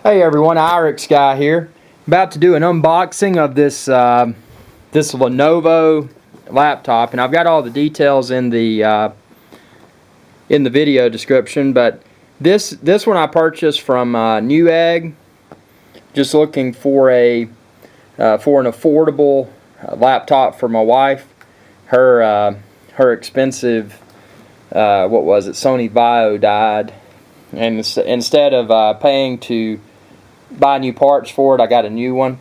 Hey everyone, Irix guy here. About to do an unboxing of this this Lenovo laptop, and I've got all the details in the video description. But this one I purchased from Newegg, just looking for an affordable laptop for my wife. Her expensive what was it, Sony Vaio died, and instead of paying to buy new parts for it, I got a new one.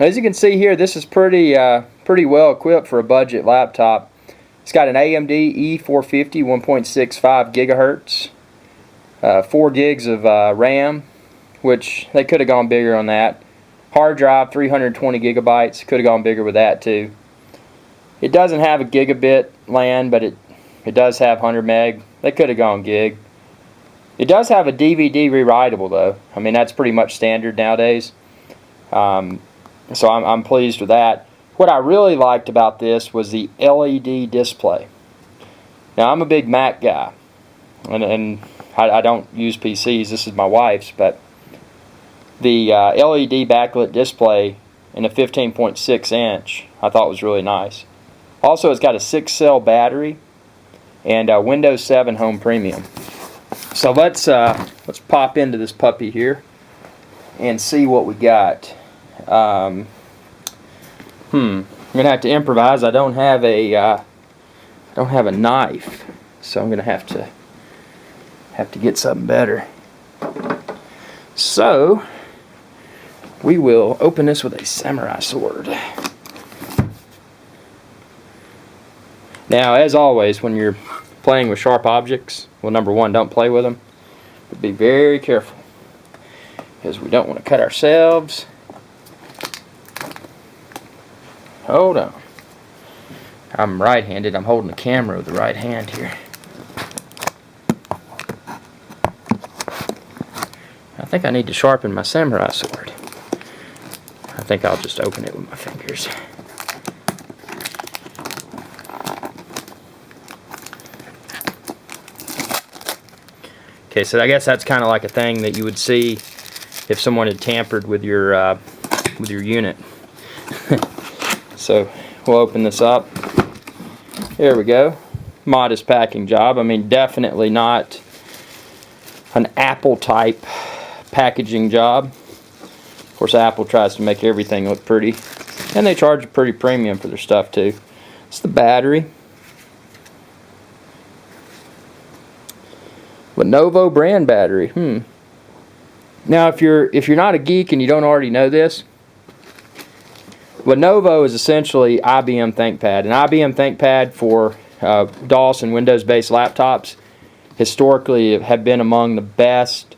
As you can see here, this is pretty well equipped for a budget laptop. It's got an AMD E450 1.65 gigahertz, 4 gigs of RAM, which they could have gone bigger on that. Hard drive 320 gigabytes, could have gone bigger with that too. It doesn't have a gigabit LAN, but it does have 100 meg. They could have gone gig. It does have a DVD rewritable though. I mean, that's pretty much standard nowadays. So I'm pleased with that. What I really liked about this was the LED display. Now, I'm a big Mac guy, and I don't use PCs. This is my wife's, but the LED backlit display in a 15.6 inch I thought was really nice. Also, it's got a 6-cell battery and Windows 7 Home Premium. So let's pop into this puppy here and see what we got. I'm gonna have to improvise. I don't have a knife, so I'm gonna have to get something better. So we will open this with a samurai sword. Now, as always, when you're playing with sharp objects, well, number one, don't play with them, but be very careful, because we don't want to cut ourselves. Hold on. I'm right-handed. I'm holding the camera with the right hand here. I think I need to sharpen my samurai sword. I think I'll just open it with my fingers. Okay, so I guess that's kind of like a thing that you would see if someone had tampered with your unit. So we'll open this up. There we go. Modest packing job. I mean, definitely not an Apple type packaging job. Of course, Apple tries to make everything look pretty, and they charge a pretty premium for their stuff too. It's the battery. Lenovo brand battery. Now, if you're not a geek and you don't already know this, Lenovo is essentially IBM ThinkPad. An IBM ThinkPad for DOS and Windows-based laptops historically have been among the best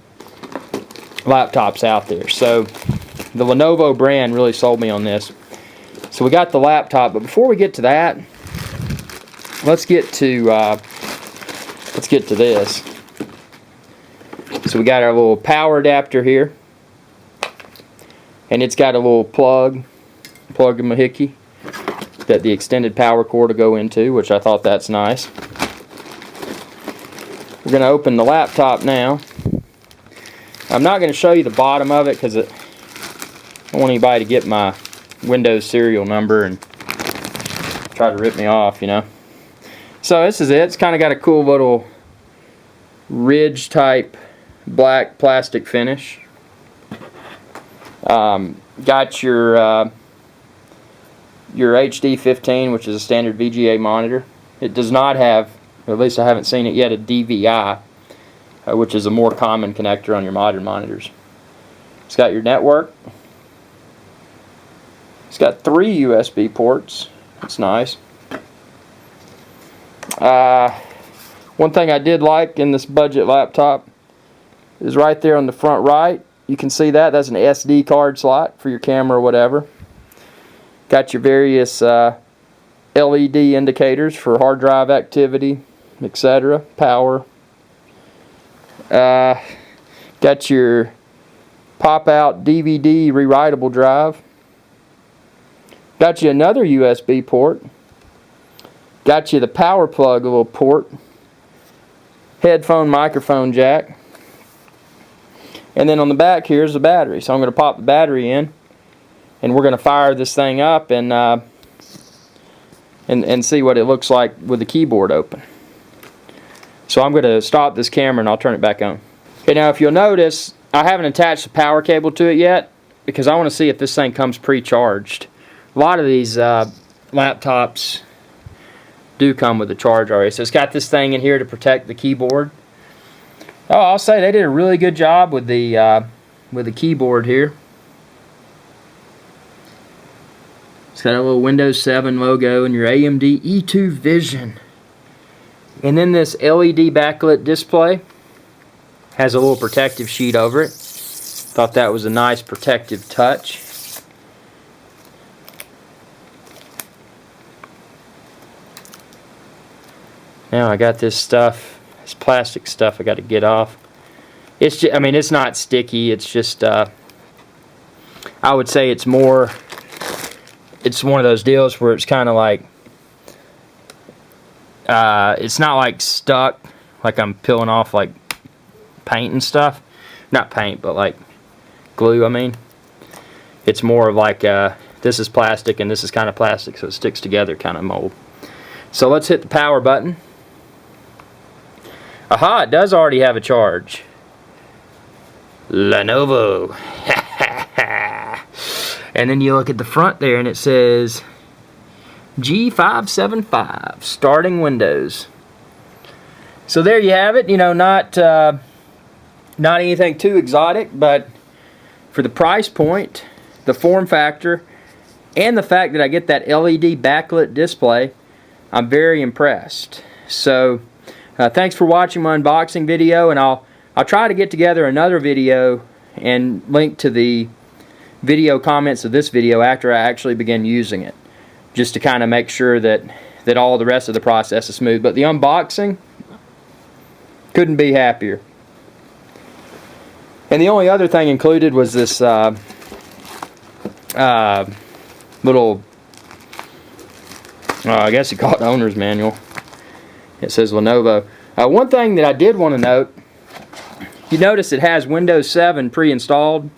laptops out there. So the Lenovo brand really sold me on this. So we got the laptop, but before we get to that, let's get to this. So we got our little power adapter here, and it's got a little plug mahickey that the extended power cord will go into, which I thought that's nice. We're going to open the laptop now. I'm not going to show you the bottom of it because I don't want anybody to get my Windows serial number and try to rip me off, you know. So this is it. It's kind of got a cool little ridge type black plastic finish. Got your HD 15, which is a standard VGA monitor. It does not have, or at least I haven't seen it yet, a DVI, which is a more common connector on your modern monitors. It's got your network. It's got 3 USB ports. That's nice. One thing I did like in this budget laptop is right there on the front right. You can see that. That's an SD card slot for your camera or whatever. Got your various LED indicators for hard drive activity, etc. Power. Got your pop-out DVD rewritable drive. Got you another USB port. Got you the power plug little port. Headphone microphone jack. And then on the back here's the battery. So I'm going to pop the battery in, and we're going to fire this thing up and see what it looks like with the keyboard open. So I'm going to stop this camera and I'll turn it back on. Okay, now if you'll notice, I haven't attached the power cable to it yet because I want to see if this thing comes pre-charged. A lot of these laptops do come with a charge already. So it's got this thing in here to protect the keyboard. Oh, I'll say they did a really good job with the keyboard here. It's got a little Windows 7 logo and your AMD E2 Vision. And then this LED backlit display has a little protective sheet over it. Thought that was a nice protective touch. Now I got this stuff, this plastic stuff I got to get off. It's just, I mean, it's not sticky. It's just, I would say it's more. It's one of those deals where it's kind of like, it's not like stuck, like I'm peeling off like paint and stuff. Not paint, but like glue, I mean. It's more of like, this is plastic and this is kind of plastic, so it sticks together kind of mold. So let's hit the power button. Aha, it does already have a charge. Lenovo. And then you look at the front there and it says G575 starting Windows. So there you have it. You know, not anything too exotic, but for the price point, the form factor, and the fact that I get that LED backlit display, I'm very impressed. So thanks for watching my unboxing video, and I'll try to get together another video and link to the video comments of this video after I actually begin using it, just to kind of make sure that all the rest of the process is smooth. But the unboxing, couldn't be happier. And the only other thing included was this little, I guess you call it owner's manual. It says Lenovo. One thing that I did want to note, you notice it has Windows 7 pre-installed.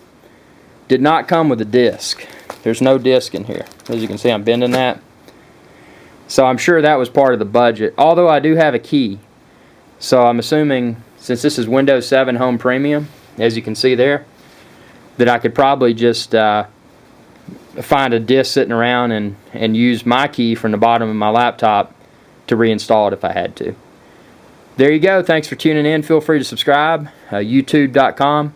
Did not come with a disc. There's no disc in here. As you can see, I'm bending that. So I'm sure that was part of the budget. Although I do have a key. So I'm assuming, since this is Windows 7 Home Premium, as you can see there, that I could probably just find a disc sitting around and use my key from the bottom of my laptop to reinstall it if I had to. There you go. Thanks for tuning in. Feel free to subscribe. YouTube.com/IRIXGame.